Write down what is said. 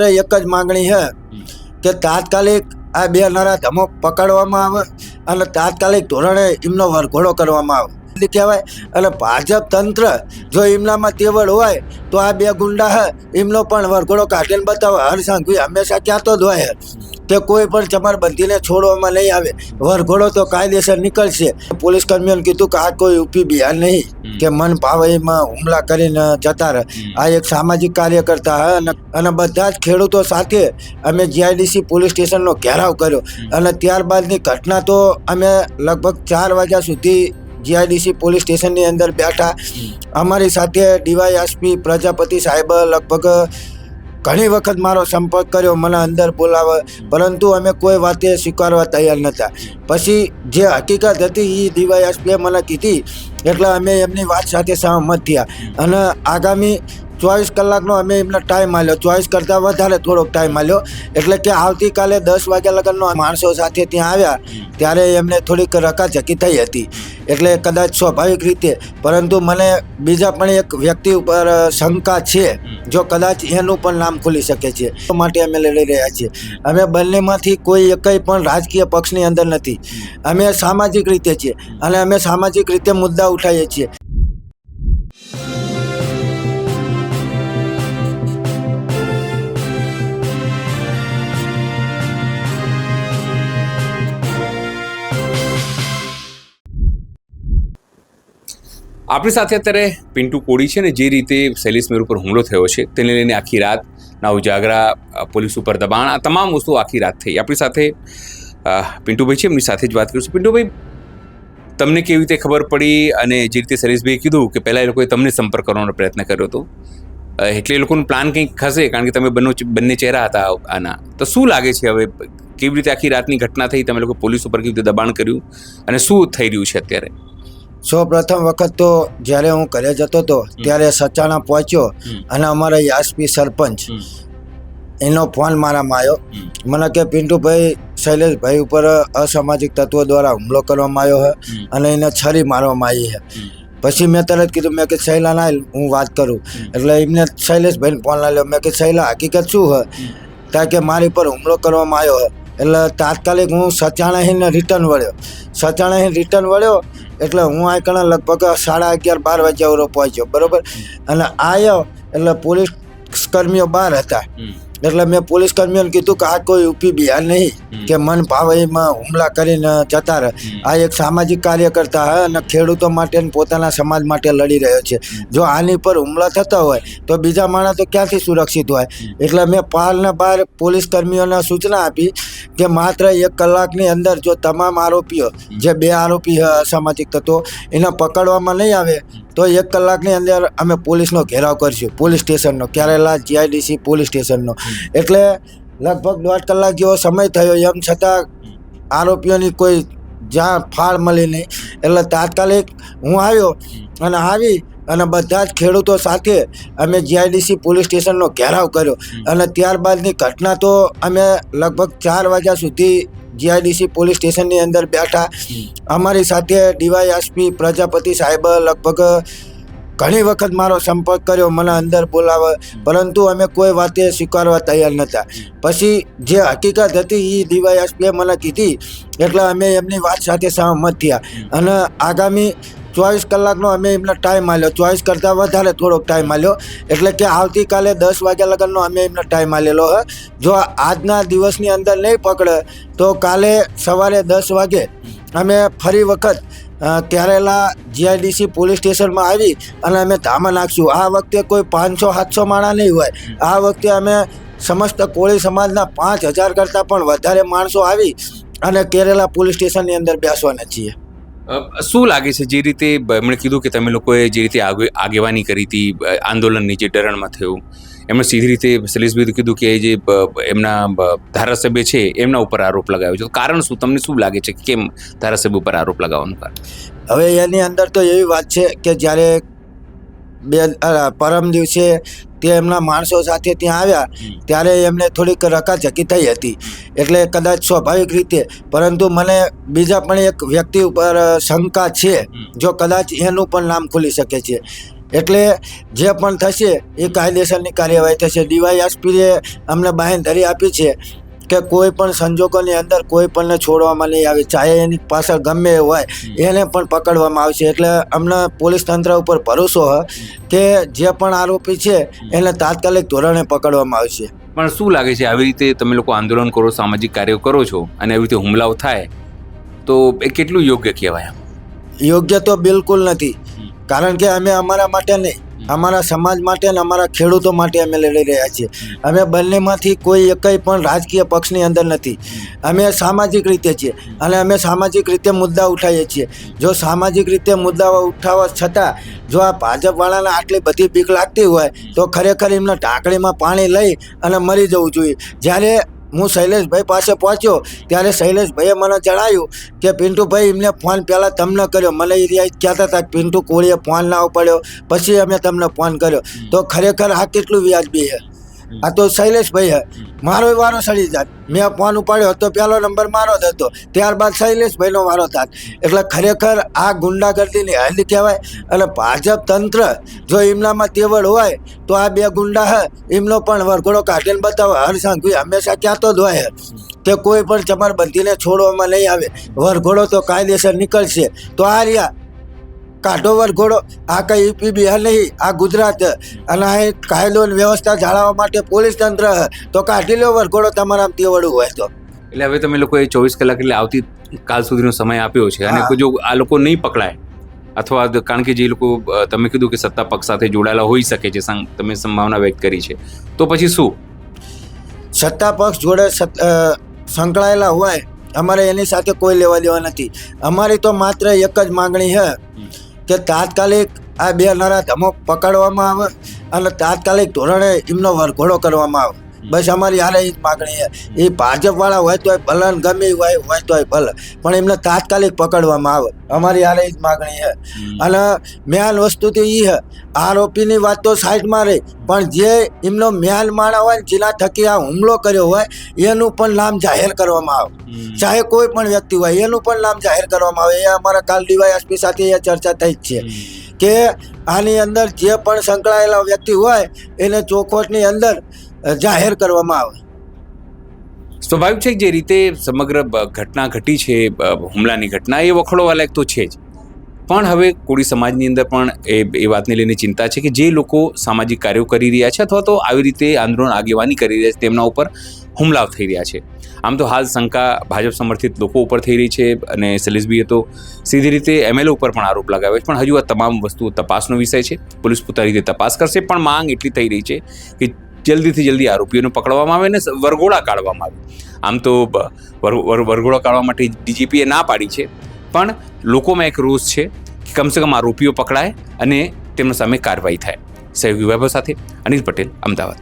માત્ર એક જ માંગણી છે કે તાત્કાલિક આ બે નરાધમો પકડવામાં આવે અને તાત્કાલિક ધોરણે એમનો વરઘોડો કરવામાં આવે કહેવાય. અને ભાજપ તંત્ર જો એમનામાં તેવડ હોય તો આ બે ગુંડા હે એમનો પણ વરઘોડો કાઢીને બતાવે. હરસાંઘવી હંમેશા કહેતો જ હોય કે કોઈ પણ ચમરબંધીને છોડવામાં નહીં આવે, વરઘોડો તો કાયદેસર નીકળશે. પોલીસ કર્મીઓને કીધું કે આ કોઈ યુપી બિહાર નહીં કે મન ભાવે એમાં હુમલા કરીને જતા રહે. આ એક સામાજિક કાર્યકર્તા હે અને બધા જ ખેડૂતો સાથે અમે જીઆઈડીસી પોલીસ સ્ટેશનનો ઘેરાવ કર્યો અને ત્યારબાદની ઘટના તો અમે લગભગ 4 વાગ્યા સુધી જીઆઈડીસી પોલીસ સ્ટેશનની અંદર બેઠા. અમારી સાથે ડીવાયએસપી પ્રજાપતિ સાહેબ લગભગ ઘણી વખત મારો સંપર્ક કર્યો, મને અંદર બોલાવે, પરંતુ અમે કોઈ વાતે સ્વીકારવા તૈયાર નહોતા. પછી જે હકીકત હતી એ ડીવાયએસપીએ મને કીધી એટલે અમે એમની વાત સાથે સહમત થયા અને આગામી 24 કલાકનો અમે એમને ટાઈમ આપ્યો. 24 કરતાં વધારે થોડોક ટાઈમ આપ્યો. એટલે કે આવતીકાલે 10 વાગ્યા લગનનો માણસો સાથે ત્યાં આવ્યા ત્યારે એમને થોડીક રકાઝકી થઈ હતી, એટલે કદાચ સ્વાભાવિક રીતે. પરંતુ મને બીજા પણ એક વ્યક્તિ ઉપર શંકા છે, જો કદાચ એનું પણ નામ ખુલી શકે છે. માટે અમે લડી રહ્યા છીએ. અમે બંનેમાંથી કોઈ એકય પણ રાજકીય પક્ષની અંદર નથી. અમે સામાજિક રીતે છીએ અને અમે સામાજિક રીતે મુદ્દા ઉઠાવીએ છીએ. આપણી સાથે અત્યારે પિન્ટુ કોડી છે ને, જે રીતે શૈલેષ મેર ઉપર હુમલો થયો છે તેને લઈને આખી રાત ના ઉજાગરા, પોલીસ ઉપર દબાણ, આ તમામ વસ્તુઓ આખી રાત થઈ. આપણી સાથે પિન્ટુભાઈ છે, એમની સાથે જ વાત કરીશું. પિન્ટુભાઈ, તમને કેવી રીતે ખબર પડી અને જે રીતે શૈલેષભાઈએ કીધું કે પહેલાં એ લોકોએ તમને સંપર્ક કરવાનો પ્રયત્ન કર્યો હતો, એટલે એ લોકોનું પ્લાન કંઈક હશે, કારણ કે તમે બંને ચહેરા હતા આના. તો શું લાગે છે હવે કેવી રીતે આખી રાતની ઘટના થઈ, તમે લોકો પોલીસ ઉપર કેવી રીતે દબાણ કર્યું અને શું થઈ રહ્યું છે અત્યારે? પ્રથમ વખત તો જ્યારે હું ઘરે જતો હતો ત્યારે સચાણા પહોંચ્યો અને અમારા યાસપી સરપંચ એનો ફોન મારામાં આવ્યો. મને કે પિન્ટુભાઈ, શૈલેષભાઈ ઉપર અસામાજિક તત્વો દ્વારા હુમલો કરવામાં આવ્યો છે અને એને છરી મારવામાં આવી છે. પછી મેં તરત કીધું, મેં કે શૈલા ના હું વાત કરું. એટલે એમને શૈલેષભાઈને ફોન લાવ્યો. મેં કે શૈલા, હકીકત શું છે? ત્યાં કે મારી પર હુમલો કરવામાં આવ્યો છે. એટલે તાત્કાલિક હું સચાણાહીને રિટર્ન વળ્યો. એટલે હું આ કણે લગભગ 11:30-12 વાગ્યા પહોંચ્યો, બરાબર. અને આવ્યો એટલે પોલીસ કર્મીઓ બહાર હતા. એટલે મેં પોલીસ કર્મીઓને કીધું કે આ કોઈ યુપી બિહાર નહીં કે મન ભાવે એમાં હુમલા કરીને જતા રહે. આ એક સામાજિક કાર્યકર્તા હે અને ખેડૂતો માટે પોતાના સમાજ માટે લડી રહ્યો છે. જો આની પર હુમલા થતા હોય તો બીજા માણસ તો ક્યાંથી સુરક્ષિત હોય? એટલે મેં પાલને બહાર પોલીસ કર્મીઓને સૂચના આપી કે માત્ર 1 કલાકની અંદર જો તમામ આરોપીઓ, જે 2 આરોપી અસામાજિક તત્વો, એને પકડવામાં નહીં આવે તો 1 કલાકની અંદર અમે પોલીસનો ઘેરાવ કરશું, પોલીસ સ્ટેશનનો, કેરેલા જીઆઈડીસી પોલીસ સ્ટેશનનો. એટલે લગભગ 1.5 કલાક જેવો સમય થયો, એમ છતાં આરોપીઓની કોઈ જ્યાં ફાળ મળી નહીં. એટલે તાત્કાલિક હું આવ્યો અને બધા જ ખેડૂતો સાથે અમે જીઆઈડીસી પોલીસ સ્ટેશનનો ઘેરાવ કર્યો અને ત્યારબાદની ઘટના તો અમે લગભગ 4 વાગ્યા સુધી જીઆઈડીસી પોલીસ સ્ટેશનની અંદર બેઠા. અમારી સાથે ડીવાયએસપી પ્રજાપતિ સાહેબ લગભગ ઘણી વખત મારો સંપર્ક કર્યો, મને અંદર બોલાવે, પરંતુ અમે કોઈ વાતે સ્વીકારવા તૈયાર નહોતા. પછી જે હકીકત હતી એ ડીવાયએસપીએ મને કીધી એટલે અમે એમની વાત સાથે સહમત થયા અને આગામી 24 કલાકનો અમે એમને ટાઈમ આપ્યો. 24 કરતાં વધારે થોડોક ટાઈમ આપ્યો. એટલે કે આવતીકાલે 10 વાગ્યા લગનનો અમે એમને ટાઈમ આપ્યો છે. જો આજના દિવસની અંદર નહીં પકડે તો કાલે સવારે 10 વાગે અમે ફરી વખત કેરેલા જીઆઈડીસી પોલીસ સ્ટેશનમાં આવી અને અમે ધામા નાખશું. આ વખતે કોઈ 500-700 માણસ નહીં હોય. આ વખતે અમે સમસ્ત કોળી સમાજના 5000 કરતાં પણ વધારે માણસો આવી અને કેરેલા પોલીસ સ્ટેશનની અંદર બેસવાના છીએ. શું લાગે છે, જે રીતે એમણે કીધું કે તમે લોકોએ જે રીતે આગેવાની કરી હતી આંદોલનની, જે ડરણમાં થયું, એમણે સીધી રીતે શૈલેષભાઈએ કીધું કે જે એમના ધારાસભ્ય છે એમના ઉપર આરોપ લગાવ્યો છે. કારણ શું, તમને શું લાગે છે, કેમ ધારાસભ્ય ઉપર આરોપ લગાવવાનું કારણ? હવે એની અંદર તો એવી વાત છે કે જ્યારે પરમ દિવસે તે એમના માણસો સાથે ત્યાં આવ્યા ત્યારે એમને થોડીક રકાઝકી થઈ હતી, એટલે કદાચ સ્વાભાવિક રીતે. પરંતુ મને બીજા પણ એક વ્યક્તિ ઉપર શંકા છે, જો કદાચ એનું પણ નામ ખુલી શકે છે. એટલે જે પણ થશે એ કાયદેસરની કાર્યવાહી થશે. ડીવાયએસપીએ અમને બાંહેધરી આપી છે કે કોઈ પણ સંજોગોની અંદર કોઈ પણને છોડવામાં નહીં આવે, ચાહે એની પાછળ ગમે એ હોય એને પણ પકડવામાં આવશે. એટલે અમને પોલીસ તંત્ર ઉપર ભરોસો છે કે જે પણ આરોપી છે એને તાત્કાલિક ધોરણે પકડવામાં આવશે. પણ શું લાગે છે આવી રીતે તમે લોકો આંદોલન કરો, સામાજિક કાર્યો કરો છો અને આવી રીતે હુમલાઓ થાય તો એ કેટલું યોગ્ય કહેવાય? યોગ્ય તો બિલકુલ નથી, કારણ કે અમે અમારા માટે નહીં, અમારા સમાજ માટે અને અમારા ખેડૂતો માટે અમે લડી રહ્યા છીએ. અમે બંનેમાંથી કોઈ એકય પણ રાજકીય પક્ષની અંદર નથી. અમે સામાજિક રીતે છીએ અને અમે સામાજિક રીતે મુદ્દા ઉઠાવીએ છીએ. જો સામાજિક રીતે મુદ્દાઓ ઉઠાવવા છતાં જો આ ભાજપવાળાને આટલી બધી બીક લાગતી હોય તો ખરેખર એમને ઢાંકણીમાં પાણી લઈ અને મરી જવું જોઈએ. જ્યારે હું શૈલેષભાઈ પાસે પહોંચ્યો ત્યારે શૈલેષભાઈએ મને જણાવ્યું કે પિન્ટુભાઈ એમને ફોન પહેલાં તમને કર્યો, મને એ કહેતા હતા કે પિન્ટુ કોળીએ ફોન ના ઉપાડ્યો, પછી અમે તમને ફોન કર્યો. તો ખરેખર આ કેટલું વ્યાજબી છે? આ તો શૈલેષભાઈ મારો વારો સડી જાત. મેં ફોન ઉપાડ્યો તો પહેલો નંબર મારો જ હતો, ત્યારબાદ શૈલેષભાઈનો વારો થાત. એટલે ખરેખર આ ગુંડાગર્દીની હદ કહેવાય. અને ભાજપ તંત્ર જો એમનામાં તેવડ હોય તો આ બે ગુંડા એમનો પણ વરઘોડો કાઢીને બતાવે. હરસંઘવી હંમેશા કહેતો જ હોય કે કોઈ પણ ચમરબંધીને છોડવામાં નહીં આવે, વરઘોડો તો કાયદેસર નીકળશે. તો આ રહ્યા કાઢો વરઘોડો. આ કઈ યુપી બિહાર નહીં, આ ગુજરાત. અને આ કાયદો અને વ્યવસ્થા જાળવવા માટે પોલીસ તંત્ર તો કાઢી લો વરઘોડો તમારા તેવડું હોય તો. એટલે હવે તમે લોકોએ 24 કલાક એટલે આવતી કાલ સુધીનો સમય આપ્યો છે અને જો આ લોકો નહીં પકડાય અથવા કારણ કે જે લોકો તમે કીધું કે સત્તા પક્ષ સાથે જોડાયેલા હોઈ શકે છે, તમે સંભાવના વ્યક્ત કરી છે, તો પછી શું? સત્તા પક્ષ જોડે સંકળાયેલા હોય અમારે એની સાથે કોઈ લેવા દેવા નથી. અમારી તો માત્ર એક જ માગણી છે કે તાત્કાલિક આ બે નરાધમો પકડવામાં આવે અને તાત્કાલિક ધોરણે એમનો વરઘોડો કરવામાં આવે. બસ અમારી હારે એ જ માગણી છે. એ ભાજપવાળા હોય તોય ભલે, ગમે હોય તોય ભલે, પણ એમને તાત્કાલિક પકડવામાં આવે. અમારી હારે એ જ માગણી છે. અને મેન વસ્તુ તો એ છે, આરોપીની વાત તો સાઈડમાં રહી, પણ જે એમનો મેન માણા હોય જેના થકી આ હુમલો કર્યો હોય એનું પણ નામ જાહેર કરવામાં આવે. ચાહે કોઈ પણ વ્યક્તિ હોય એનું પણ નામ જાહેર કરવામાં આવે. એ અમારા કાલ ડીવાયએસપી સાથે એ ચર્ચા થઈ જ છે કે આની અંદર જે પણ સંકળાયેલા વ્યક્તિ હોય એને ચોખવટની અંદર જાહેર કરવામાં આવે. સ્વાભાવિક છે જે રીતે સમગ્ર ઘટના ઘટી છે, હુમલાની ઘટના, એ વખોડવા લાયક તો છે જ. પણ હવે કોળી સમાજની અંદર પણ એ વાતને લઈને ચિંતા છે કે જે લોકો સામાજિક કાર્યો કરી રહ્યા છે અથવા તો આવી રીતે આંદોલન આગેવાની કરી રહ્યા છે તેમના ઉપર હુમલાઓ થઈ રહ્યા છે. આમ તો હાલ શંકા ભાજપ સમર્થિત લોકો ઉપર થઈ રહી છે અને શૈલેષભાઈએ તો સીધી રીતે એમએલએ ઉપર પણ આરોપ લગાવ્યો છે. પણ હજુ આ તમામ વસ્તુ તપાસનો વિષય છે. પોલીસ પોતાની રીતે તપાસ કરશે, પણ માંગ એટલી થઈ રહી છે કે જલ્દીથી જલ્દી આરોપીઓને પકડવામાં આવે અને વરઘોડા કાઢવામાં આવે. આમ તો વરઘોડા કાઢવા માટે ડીજીપીએ ના પાડી છે, પણ લોકોમાં એક રોષ છે કે કમસે કમ આરોપીઓ પકડાય અને તેમના સામે કાર્યવાહી થાય. સહયોગી વૈભવ સાથે અનિલ પટેલ, અમદાવાદ.